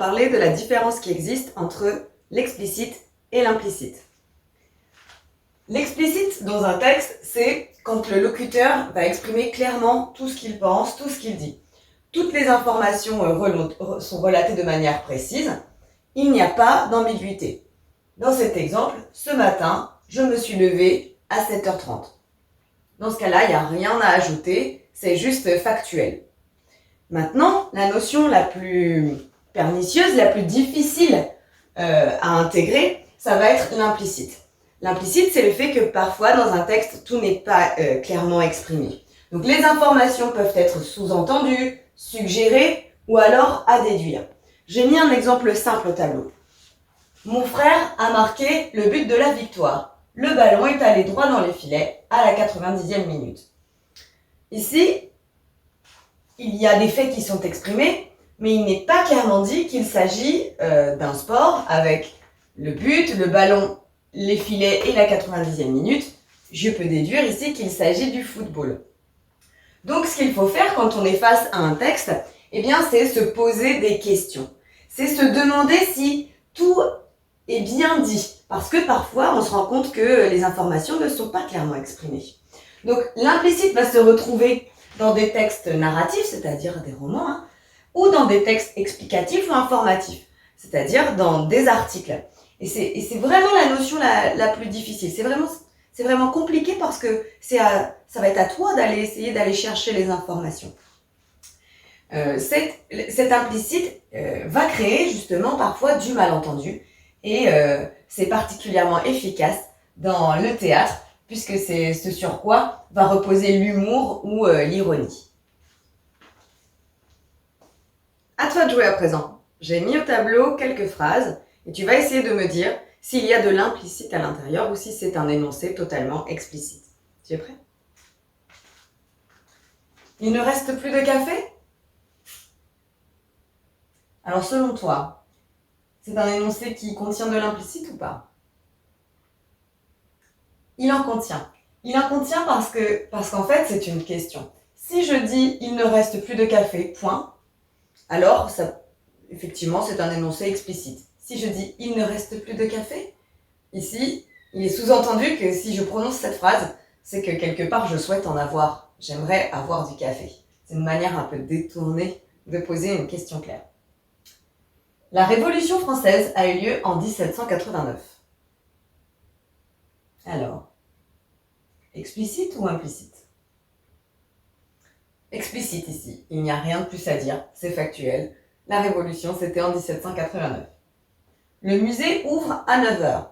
parler de la différence qui existe entre l'explicite et l'implicite. L'explicite dans un texte, c'est quand le locuteur va exprimer clairement tout ce qu'il pense, tout ce qu'il dit. Toutes les informations sont relatées de manière précise. Il n'y a pas d'ambiguïté. Dans cet exemple, ce matin, je me suis levée à 7h30. Dans ce cas-là, il n'y a rien à ajouter, c'est juste factuel. Maintenant, la notion la plus pernicieuse, la plus difficile à intégrer, ça va être l'implicite. L'implicite, c'est le fait que parfois, dans un texte, tout n'est pas clairement exprimé. Donc, les informations peuvent être sous-entendues, suggérées ou alors à déduire. J'ai mis un exemple simple au tableau. Mon frère a marqué le but de la victoire. Le ballon est allé droit dans les filets à la 90e minute. Ici, il y a des faits qui sont exprimés, mais il n'est pas clairement dit qu'il s'agit d'un sport avec le but, le ballon, les filets et la 90e minute. Je peux déduire ici qu'il s'agit du football. Donc, ce qu'il faut faire quand on est face à un texte, eh bien, c'est se poser des questions. C'est se demander si tout est bien dit. Parce que parfois, on se rend compte que les informations ne sont pas clairement exprimées. Donc, l'implicite va se retrouver dans des textes narratifs, c'est-à-dire des romans, ou dans des textes explicatifs ou informatifs, c'est-à-dire dans des articles. Et c'est vraiment la notion la plus difficile. C'est vraiment compliqué parce que ça va être à toi essayer d'aller chercher les informations. Cet implicite va créer justement parfois du malentendu et c'est particulièrement efficace dans le théâtre puisque c'est ce sur quoi va reposer l'humour ou l'ironie. À toi de jouer à présent. J'ai mis au tableau quelques phrases et tu vas essayer de me dire s'il y a de l'implicite à l'intérieur ou si c'est un énoncé totalement explicite. Tu es prêt? Il ne reste plus de café? Alors selon toi, c'est un énoncé qui contient de l'implicite ou pas? Il en contient. Il en contient parce qu'en fait c'est une question. Si je dis il ne reste plus de café, point, alors effectivement c'est un énoncé explicite. Si je dis il ne reste plus de café, ici il est sous-entendu que si je prononce cette phrase, c'est que quelque part je souhaite en avoir. J'aimerais avoir du café. C'est une manière un peu détournée de poser une question claire. La Révolution française a eu lieu en 1789. Alors, explicite ou implicite? Explicite ici, il n'y a rien de plus à dire, c'est factuel. La Révolution, c'était en 1789. Le musée ouvre à 9h.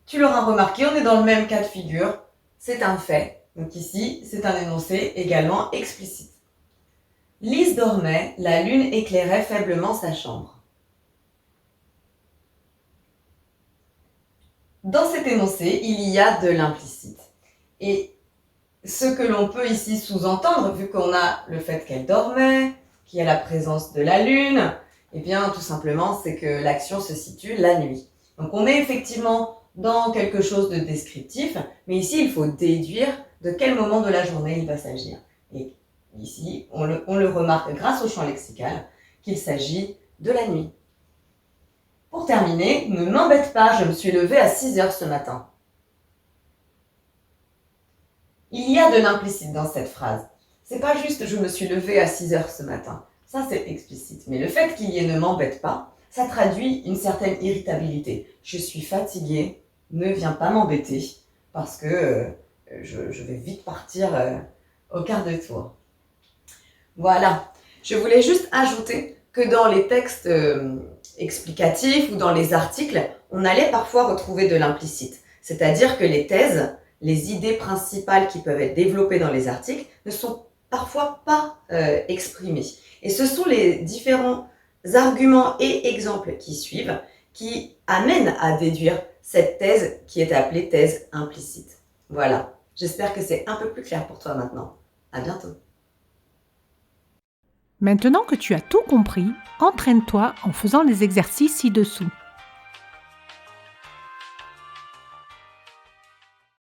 Tu l'auras remarqué, on est dans le même cas de figure, c'est un fait. Donc ici, c'est un énoncé également explicite. Lise dormait, la lune éclairait faiblement sa chambre. Dans cet énoncé, il y a de l'implicite. Et ce que l'on peut ici sous-entendre, vu qu'on a le fait qu'elle dormait, qu'il y a la présence de la lune, eh bien tout simplement c'est que l'action se situe la nuit. Donc on est effectivement dans quelque chose de descriptif, mais ici il faut déduire de quel moment de la journée il va s'agir. Et ici on le remarque grâce au champ lexical qu'il s'agit de la nuit. Pour terminer, ne m'embête pas, je me suis levée à 6h ce matin. Il y a de l'implicite dans cette phrase. C'est pas juste je me suis levée à 6h ce matin. Ça c'est explicite. Mais le fait qu'il y ait ne m'embête pas, ça traduit une certaine irritabilité. Je suis fatiguée, ne viens pas m'embêter parce que je vais vite partir au quart de tour. Voilà. Je voulais juste ajouter que dans les textes explicatifs ou dans les articles, on allait parfois retrouver de l'implicite. C'est-à-dire que les thèses, les idées principales qui peuvent être développées dans les articles ne sont parfois pas exprimées. Et ce sont les différents arguments et exemples qui suivent qui amènent à déduire cette thèse qui est appelée thèse implicite. Voilà, j'espère que c'est un peu plus clair pour toi maintenant. À bientôt. Maintenant que tu as tout compris, entraîne-toi en faisant les exercices ci-dessous.